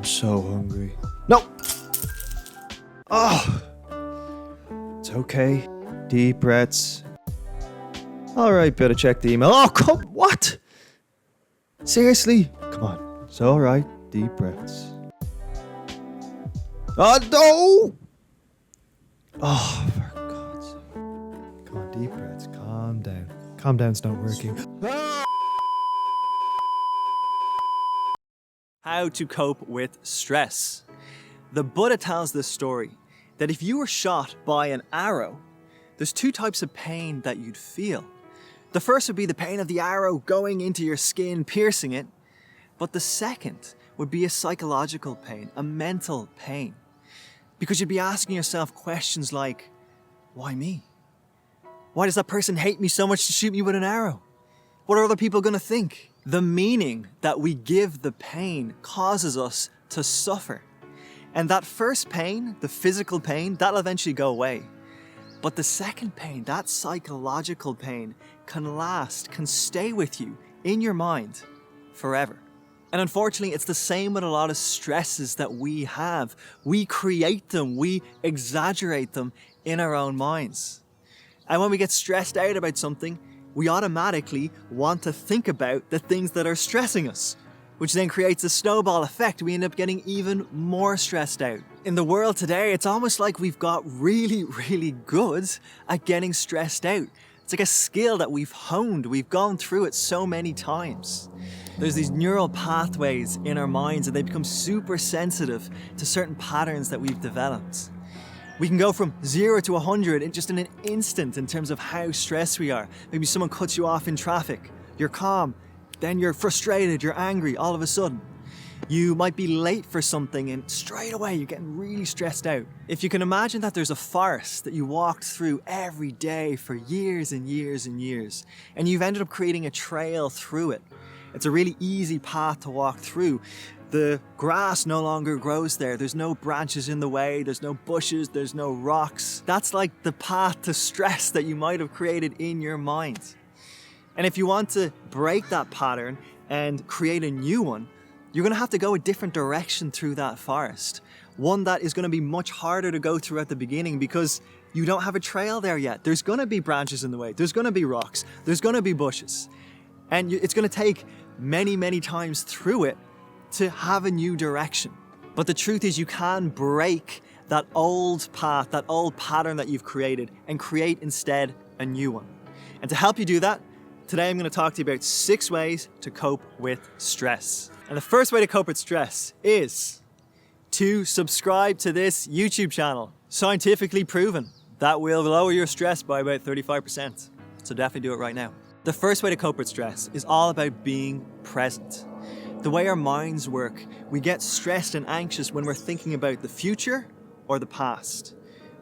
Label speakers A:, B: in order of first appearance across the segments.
A: I'm so hungry. No! Oh! It's okay. Deep breaths. Alright, better check the email. Oh, come, what? Seriously? Come on. It's alright. Deep breaths. Oh, no! Oh, for God's sake. Come on, deep breaths. Calm down. Calm down's not working.
B: How to cope with stress. The Buddha tells this story that if you were shot by an arrow, there's two types of pain that you'd feel. The first would be the pain of the arrow going into your skin, piercing it. But the second would be a psychological pain, a mental pain. Because you'd be asking yourself questions like, why me? Why does that person hate me so much to shoot me with an arrow? What are other people going to think? The meaning that we give the pain causes us to suffer. And that first pain, the physical pain, that'll eventually go away. But the second pain, that psychological pain, can last, can stay with you in your mind forever. And unfortunately, it's the same with a lot of stresses that we have. We create them, we exaggerate them in our own minds. And when we get stressed out about something, we automatically want to think about the things that are stressing us, which then creates a snowball effect. We end up getting even more stressed out. In the world today, it's almost like we've got really, really good at getting stressed out. It's like a skill that we've honed. We've gone through it so many times. There's these neural pathways in our minds and they become super sensitive to certain patterns that we've developed. We can go from 0 to 100 in just an instant in terms of how stressed we are. Maybe someone cuts you off in traffic. You're calm, then you're frustrated, you're angry all of a sudden. You might be late for something and straight away you're getting really stressed out. If you can imagine that there's a forest that you walked through every day for years and years and years, and you've ended up creating a trail through it. It's a really easy path to walk through. The grass no longer grows there. There's no branches in the way. There's no bushes. There's no rocks. That's like the path to stress that you might have created in your mind. And if you want to break that pattern and create a new one, you're going to have to go a different direction through that forest. One that is going to be much harder to go through at the beginning because you don't have a trail there yet. There's going to be branches in the way. There's going to be rocks. There's going to be bushes. And it's going to take many, many times through it to have a new direction. But the truth is you can break that old path, that old pattern that you've created and create instead a new one. And to help you do that, today I'm going to talk to you about 6 ways to cope with stress. And the first way to cope with stress is to subscribe to this YouTube channel. Scientifically proven that will lower your stress by about 35%. So definitely do it right now. The first way to cope with stress is all about being present. The way our minds work, we get stressed and anxious when we're thinking about the future or the past.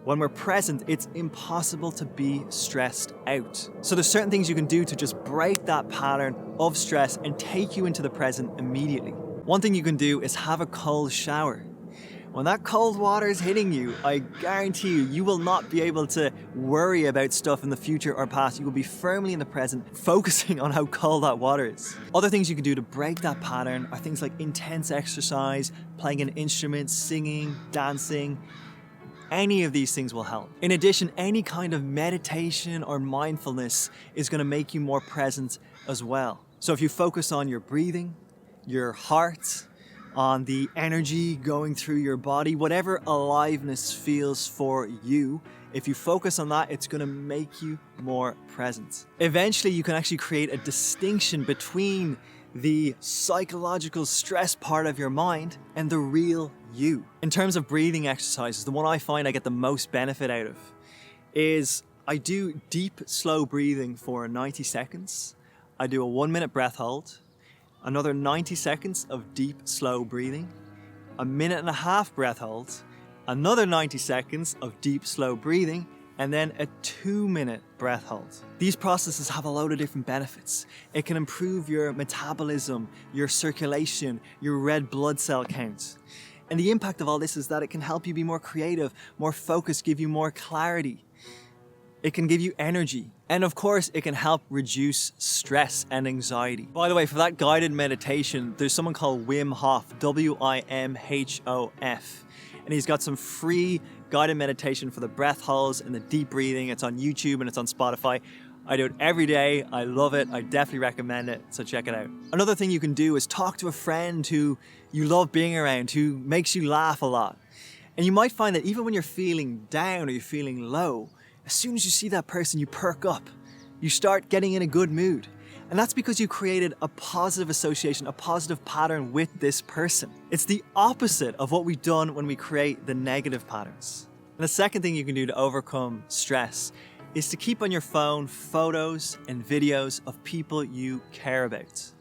B: When we're present, it's impossible to be stressed out. So there's certain things you can do to just break that pattern of stress and take you into the present immediately. One thing you can do is have a cold shower. When that cold water is hitting you, I guarantee you, you will not be able to worry about stuff in the future or past. You will be firmly in the present, focusing on how cold that water is. Other things you can do to break that pattern are things like intense exercise, playing an instrument, singing, dancing. Any of these things will help. In addition, any kind of meditation or mindfulness is going to make you more present as well. So if you focus on your breathing, your heart, on the energy going through your body, whatever aliveness feels for you, if you focus on that, it's going to make you more present. Eventually, you can actually create a distinction between the psychological stress part of your mind and the real you. In terms of breathing exercises, the one I find I get the most benefit out of is I do deep, slow breathing for 90 seconds. I do a 1-minute breath hold, another 90 seconds of deep, slow breathing, a 1.5-minute breath hold, another 90 seconds of deep, slow breathing, and then a 2-minute breath hold. These processes have a load of different benefits. It can improve your metabolism, your circulation, your red blood cell count. And the impact of all this is that it can help you be more creative, more focused, give you more clarity. It can give you energy. And of course, it can help reduce stress and anxiety. By the way, for that guided meditation, there's someone called Wim Hof, Wimhof. And he's got some free guided meditation for the breath holds and the deep breathing. It's on YouTube and it's on Spotify. I do it every day. I love it. I definitely recommend it. So check it out. Another thing you can do is talk to a friend who you love being around, who makes you laugh a lot. And you might find that even when you're feeling down or you're feeling low, as soon as you see that person, you perk up. You start getting in a good mood. And that's because you created a positive association, a positive pattern with this person. It's the opposite of what we've done when we create the negative patterns. And the second thing you can do to overcome stress is to keep on your phone photos and videos of people you care about.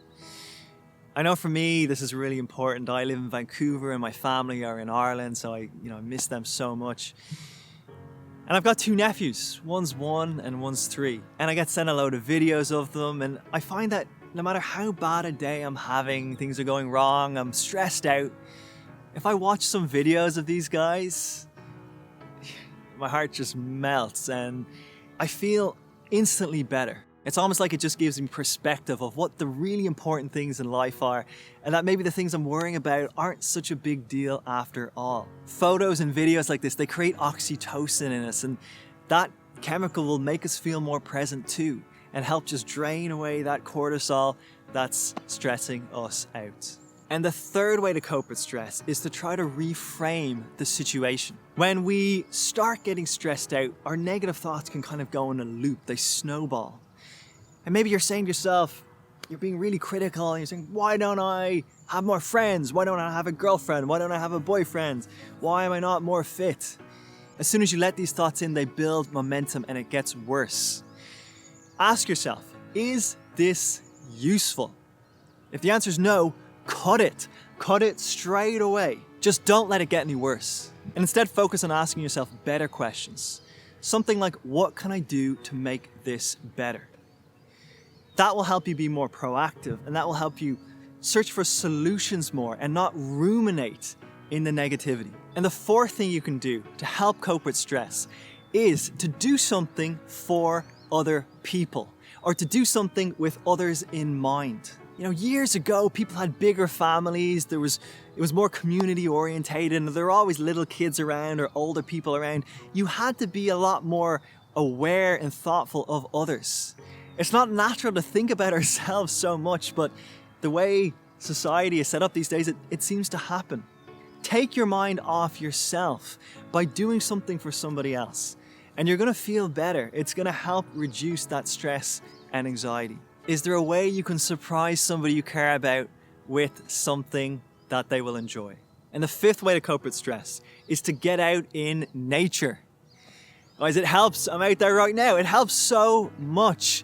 B: I know for me, this is really important. I live in Vancouver and my family are in Ireland, so I miss them so much. And I've got 2 nephews, one's 1 and one's 3. And I get sent a load of videos of them, and I find that no matter how bad a day I'm having, things are going wrong, I'm stressed out, if I watch some videos of these guys, my heart just melts and I feel instantly better. It's almost like it just gives me perspective of what the really important things in life are, and that maybe the things I'm worrying about aren't such a big deal after all. Photos and videos like this, they create oxytocin in us, and that chemical will make us feel more present too, and help just drain away that cortisol that's stressing us out. And the third way to cope with stress is to try to reframe the situation. When we start getting stressed out, our negative thoughts can kind of go in a loop, they snowball. And maybe you're saying to yourself, you're being really critical, and you're saying, why don't I have more friends? Why don't I have a girlfriend? Why don't I have a boyfriend? Why am I not more fit? As soon as you let these thoughts in, they build momentum and it gets worse. Ask yourself, is this useful? If the answer is no, cut it. Cut it straight away. Just don't let it get any worse. And instead focus on asking yourself better questions. Something like, what can I do to make this better? That will help you be more proactive, and that will help you search for solutions more and not ruminate in the negativity. And the fourth thing you can do to help cope with stress is to do something for other people, or to do something with others in mind. Years ago, people had bigger families, it was more community orientated, and there were always little kids around or older people around. You had to be a lot more aware and thoughtful of others. It's not natural to think about ourselves so much, but the way society is set up these days, it seems to happen. Take your mind off yourself by doing something for somebody else, and you're going to feel better. It's going to help reduce that stress and anxiety. Is there a way you can surprise somebody you care about with something that they will enjoy? And the fifth way to cope with stress is to get out in nature. Guys, it helps. I'm out there right now. It helps so much.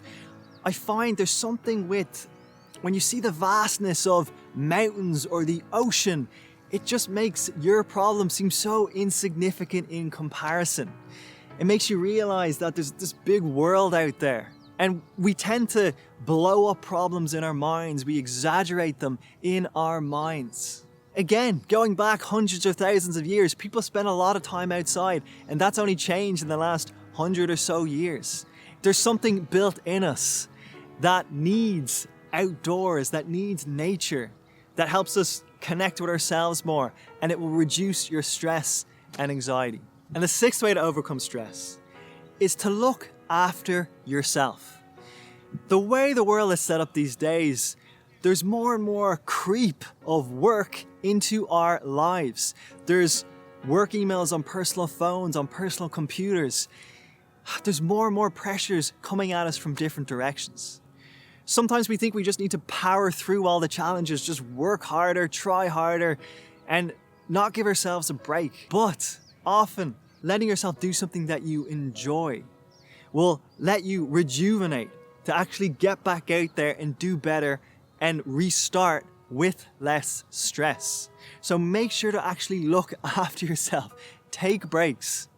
B: I find there's something with when you see the vastness of mountains or the ocean, it just makes your problem seem so insignificant in comparison. It makes you realize that there's this big world out there. And we tend to blow up problems in our minds. We exaggerate them in our minds. Again, going back hundreds or thousands of years, people spent a lot of time outside, and that's only changed in the last 100 or so years. There's something built in us that needs outdoors, that needs nature, that helps us connect with ourselves more, and it will reduce your stress and anxiety. And the sixth way to overcome stress is to look after yourself. The way the world is set up these days, there's more and more creep of work into our lives. There's work emails on personal phones, on personal computers. There's more and more pressures coming at us from different directions. Sometimes we think we just need to power through all the challenges, just work harder, try harder, and not give ourselves a break. But often, letting yourself do something that you enjoy will let you rejuvenate to actually get back out there and do better and restart with less stress. So make sure to actually look after yourself. Take breaks.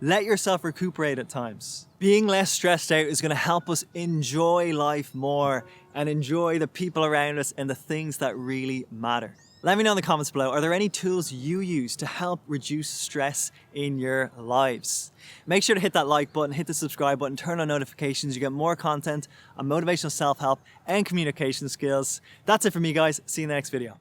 B: Let yourself recuperate at times. Being less stressed out is going to help us enjoy life more and enjoy the people around us and the things that really matter. Let me know in the comments below, are there any tools you use to help reduce stress in your lives? Make sure to hit that like button, hit the subscribe button, turn on notifications. You get more content on motivational self-help and communication skills. That's it for me, guys. See you in the next video.